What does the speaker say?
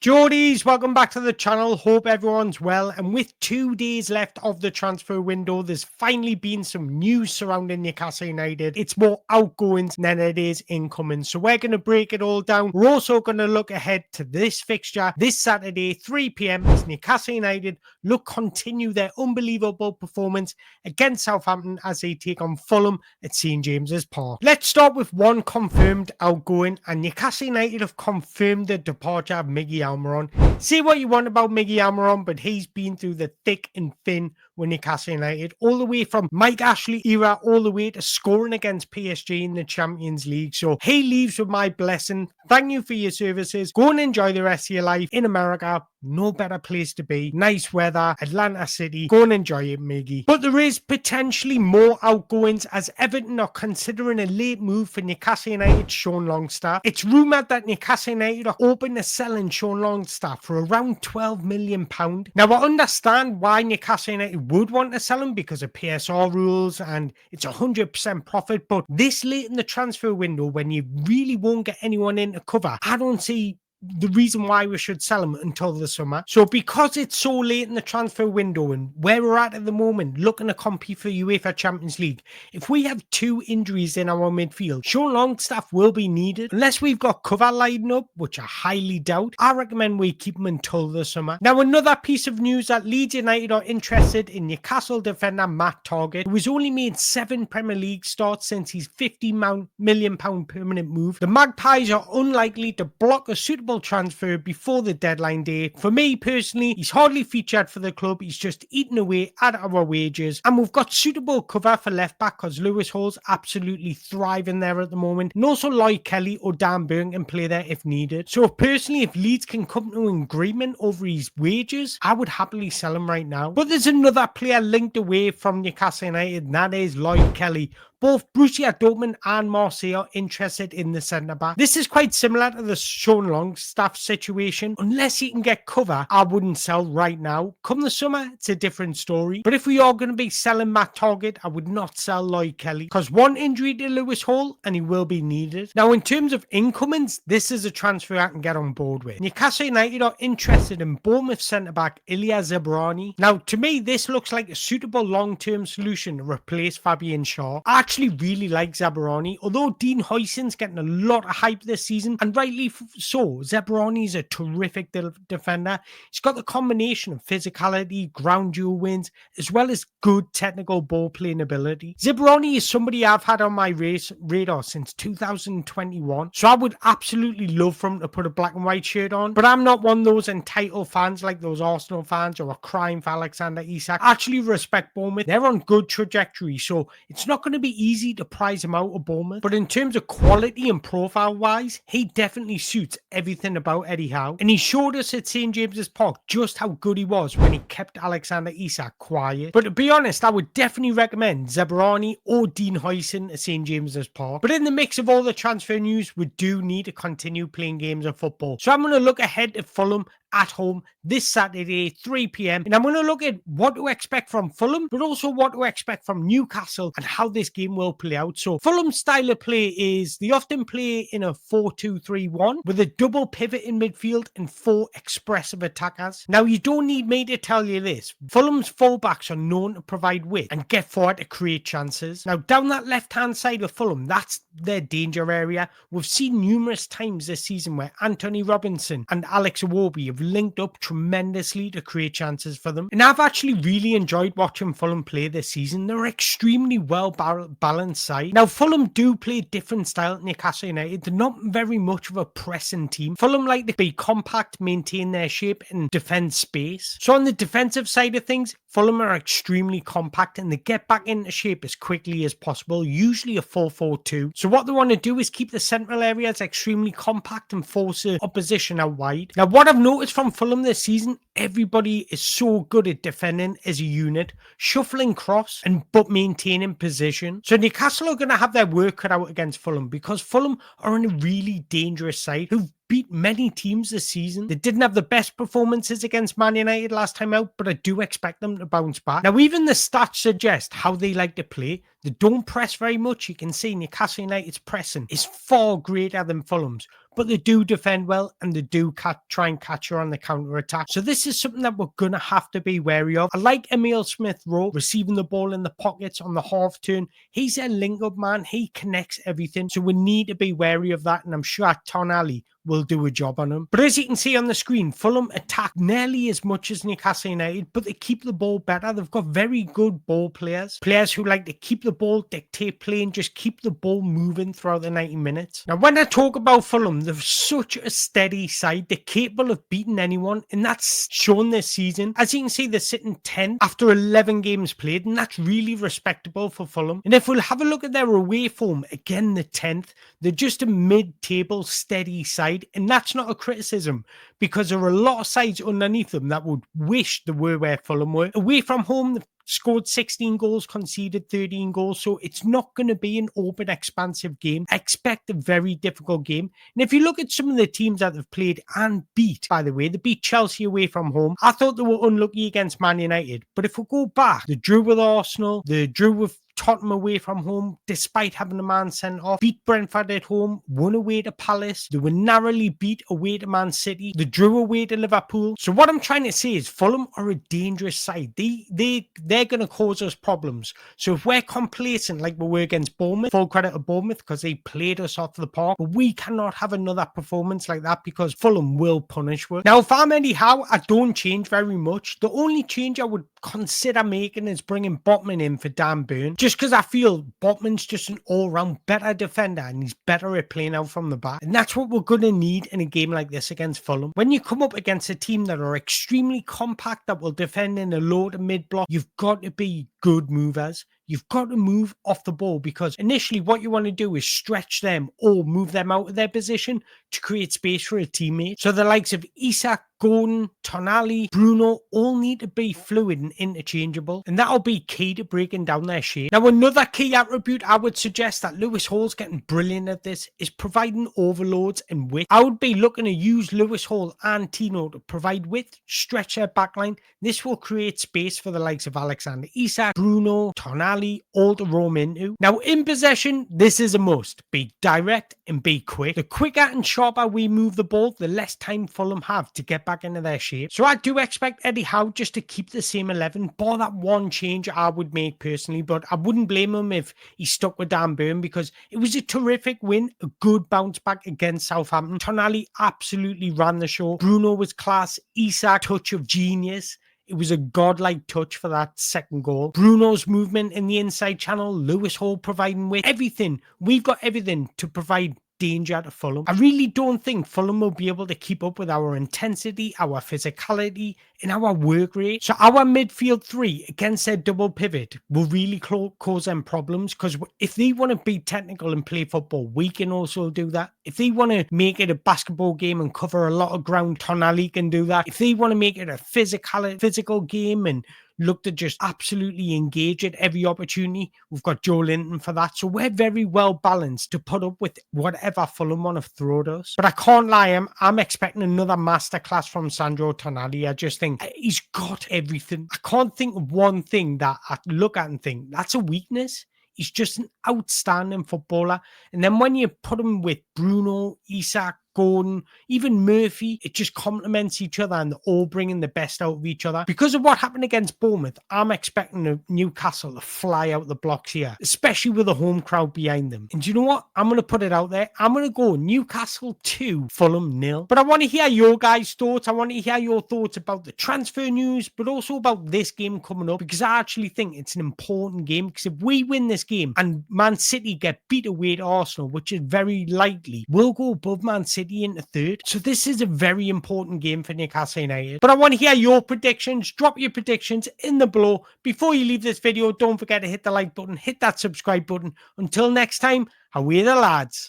Geordies, welcome back to the channel. Hope everyone's well. And with 2 days left of the transfer window, there's finally been some news surrounding Newcastle United. It's more outgoings than it is incoming. So we're going to break it all down. We're also going to look ahead to this fixture this Saturday, 3 p.m. as Newcastle United continue their unbelievable performance against Southampton as they take on Fulham at St James's Park. Let's start with one confirmed outgoing, and Newcastle United have confirmed the departure of Miggy Almiron. Say what you want about Miggy Almiron, but he's been through the thick and thin with Newcastle United, all the way from Mike Ashley era, all the way to scoring against PSG in the Champions League. So he leaves with my blessing. Thank you for your services. Go and enjoy the rest of your life in America. No better place to be. Nice weather, Atlanta City. Go and enjoy it, Miggy. But there is potentially more outgoings as Everton are considering a late move for Newcastle United Sean Longstaff. It's rumoured that Newcastle United are open to selling Sean Longstaff for around £12 million. Now, I understand why Newcastle United would want to sell him because of PSR rules and it's 100% profit, but this late in the transfer window when you really won't get anyone in to cover, I don't see the reason why we should sell him until the summer. So because it's so late in the transfer window and where we're at the moment, looking to compete for UEFA Champions League, if we have 2 injuries in our midfield, Sean Longstaff will be needed. Unless we've got cover lined up, which I highly doubt, I recommend we keep him until the summer. Now, another piece of news that Leeds United are interested in Newcastle defender Matt Targett, who has only made 7 Premier League starts since his £50 million permanent move. The Magpies are unlikely to block a suitable transfer before the deadline day. For me personally, he's hardly featured for the club. He's just eating away at our wages, and we've got suitable cover for left back because Lewis Hall's absolutely thriving there at the moment, and also Lloyd Kelly or Dan Burn can play there if needed. So personally, if Leeds can come to an agreement over his wages, I would happily sell him right now. But there's another player linked away from Newcastle United, and that is Lloyd Kelly. Both Borussia Dortmund and Marseille are interested in the centre-back. This is quite similar to the Sean Longstaff situation. Unless he can get cover, I wouldn't sell right now. Come the summer, it's a different story. But if we are going to be selling Matt Targett, I would not sell Lloyd Kelly because one injury to Lewis Hall and he will be needed. Now, in terms of incomings, this is a transfer I can get on board with. Newcastle United are interested in Bournemouth centre-back Ilya Zebrani. Now, to me, this looks like a suitable long-term solution to replace Fabian Schär. I actually really like Zebrani, although Dean Huijsen's getting a lot of hype this season, and rightly so. Zebrani is a terrific defender. He's got the combination of physicality, ground duel wins, as well as good technical ball playing ability. Zebrani is somebody I've had on my radar since 2021, so I would absolutely love for him to put a black and white shirt on, but I'm not one of those entitled fans like those Arsenal fans who are crying for Alexander Isak. I actually respect Bournemouth. They're on good trajectory, so it's not going to be easy to prize him out of Bournemouth, but in terms of quality and profile wise, he definitely suits everything about Eddie Howe, and he showed us at St James's Park just how good he was when he kept Alexander Isak quiet. But to be honest, I would definitely recommend Zebrani or Dean Huijsen at St James's Park. But in the mix of all the transfer news, we do need to continue playing games of football, so I'm going to look ahead to Fulham at home this Saturday, 3 p.m. And I'm going to look at what to expect from Fulham, but also what to expect from Newcastle and how this game will play out. So Fulham's style of play is they often play in a 4-2-3-1 with a double pivot in midfield and 4 expressive attackers. Now, you don't need me to tell you this. Fulham's fullbacks are known to provide width and get forward to create chances. Now, down that left-hand side of Fulham, that's their danger area. We've seen numerous times this season where Anthony Robinson and Alex Iwobi have linked up tremendously to create chances for them. And I've actually really enjoyed watching Fulham play this season. They're extremely well balanced side. Now, Fulham do play a different style at Newcastle United. They're not very much of a pressing team. Fulham like to be compact, maintain their shape, and defend space. So on the defensive side of things, Fulham are extremely compact and they get back into shape as quickly as possible, usually a 4-4-2. So what they want to do is keep the central areas extremely compact and force the opposition out wide. Now, what I've noticed from Fulham this season, everybody is so good at defending as a unit, shuffling cross but maintaining position. So Newcastle are going to have their work cut out against Fulham because Fulham are in a really dangerous side who've beat many teams this season. They didn't have the best performances against Man United last time out, but I do expect them to bounce back. Now, even the stats suggest how they like to play. They don't press very much. You can see Newcastle United's pressing is far greater than Fulham's, but they do defend well and they do try and catch her on the counter attack. So this is something that we're going to have to be wary of. I like Emile Smith-Rowe receiving the ball in the pockets on the half turn. He's a link-up man. He connects everything. So we need to be wary of that. And I'm sure Tonali will do a job on him. But as you can see on the screen, Fulham attack nearly as much as Newcastle United, but they keep the ball better. They've got very good ball players who like to keep the ball, dictate play, and just keep the ball moving throughout the 90 minutes. Now, when I talk about Fulham, they're such a steady side. They're capable of beating anyone, and that's shown this season. As you can see, they're sitting 10th after 11 games played, and that's really respectable for Fulham. And if we'll have a look at their away form, again, the 10th, they're just a mid-table steady side. And that's not a criticism, because there are a lot of sides underneath them that would wish they were where Fulham were. Away from home, they've scored 16 goals, conceded 13 goals. So it's not going to be an open, expansive game. I expect a very difficult game. And if you look at some of the teams that they've played and beat, by the way, they beat Chelsea away from home. I thought they were unlucky against Man United. But if we go back, they drew with Arsenal, they drew with Tottenham away from home, despite having a man sent off, beat Brentford at home, won away to Palace. They were narrowly beat away to Man City. They drew away to Liverpool. So what I'm trying to say is Fulham are a dangerous side. They're going to cause us problems. So if we're complacent like we were against Bournemouth, full credit to Bournemouth because they played us off the park, but we cannot have another performance like that because Fulham will punish us. Now, if I'm Eddie Howe, I don't change very much. The only change I would consider making is bringing Botman in for Dan Burn, just because I feel Botman's just an all-round better defender and he's better at playing out from the back. And that's what we're going to need in a game like this against Fulham. When you come up against a team that are extremely compact, that will defend in a low to mid block, you've got to be good movers. You've got to move off the ball, because initially what you want to do is stretch them or move them out of their position to create space for a teammate. So the likes of Isak, Gordon, Tonali, Bruno all need to be fluid and interchangeable, and that'll be key to breaking down their shape. Now, another key attribute I would suggest that Lewis Hall's getting brilliant at this is providing overloads and width. I would be looking to use Lewis Hall and Tino to provide width, stretch their backline. This will create space for the likes of Alexander Isak, Bruno, Tonali, all to roam into. Now, in possession, this is a must. Be direct and be quick. The quicker and sharper we move the ball, the less time Fulham have to get back into their shape. So I do expect Eddie Howe just to keep the same 11, bar that one change I would make personally, but I wouldn't blame him if he stuck with Dan Burn, because it was a terrific win, a good bounce back against Southampton. Tonali absolutely ran the show. Bruno was class. Isak, touch of genius. It was a godlike touch for that second goal. Bruno's movement in the inside channel, Lewis Hall providing with everything. We've got everything to provide danger to Fulham. I really don't think Fulham will be able to keep up with our intensity, our physicality, and our work rate. So our midfield three against their double pivot will really cause them problems, because if they want to be technical and play football, we can also do that. If they want to make it a basketball game and cover a lot of ground, Tonali can do that. If they want to make it a physical game and look to just absolutely engage at every opportunity, we've got Joe Linton for that. So we're very well balanced to put up with whatever Fulham want to throw at us. But I can't lie, I'm expecting another masterclass from Sandro Tonali. I just think he's got everything. I can't think of one thing that I look at and think that's a weakness. He's just an outstanding footballer. And then when you put him with Bruno, Isak, Gordon, even Murphy, it just complements each other and they're all bringing the best out of each other. Because of what happened against Bournemouth, I'm expecting Newcastle to fly out the blocks here, especially with a home crowd behind them. And do you know what? I'm going to put it out there. I'm going to go Newcastle 2, Fulham 0. But I want to hear your guys' thoughts. I want to hear your thoughts about the transfer news, but also about this game coming up, because I actually think it's an important game. Because if we win this game and Man City get beat away to Arsenal, which is very likely, we'll go above Man City into third. So this is a very important game for Newcastle United. But I want to hear your predictions. Drop your predictions in the below. Before you leave this video, don't forget to hit the like button, hit that subscribe button. Until next time, away the lads.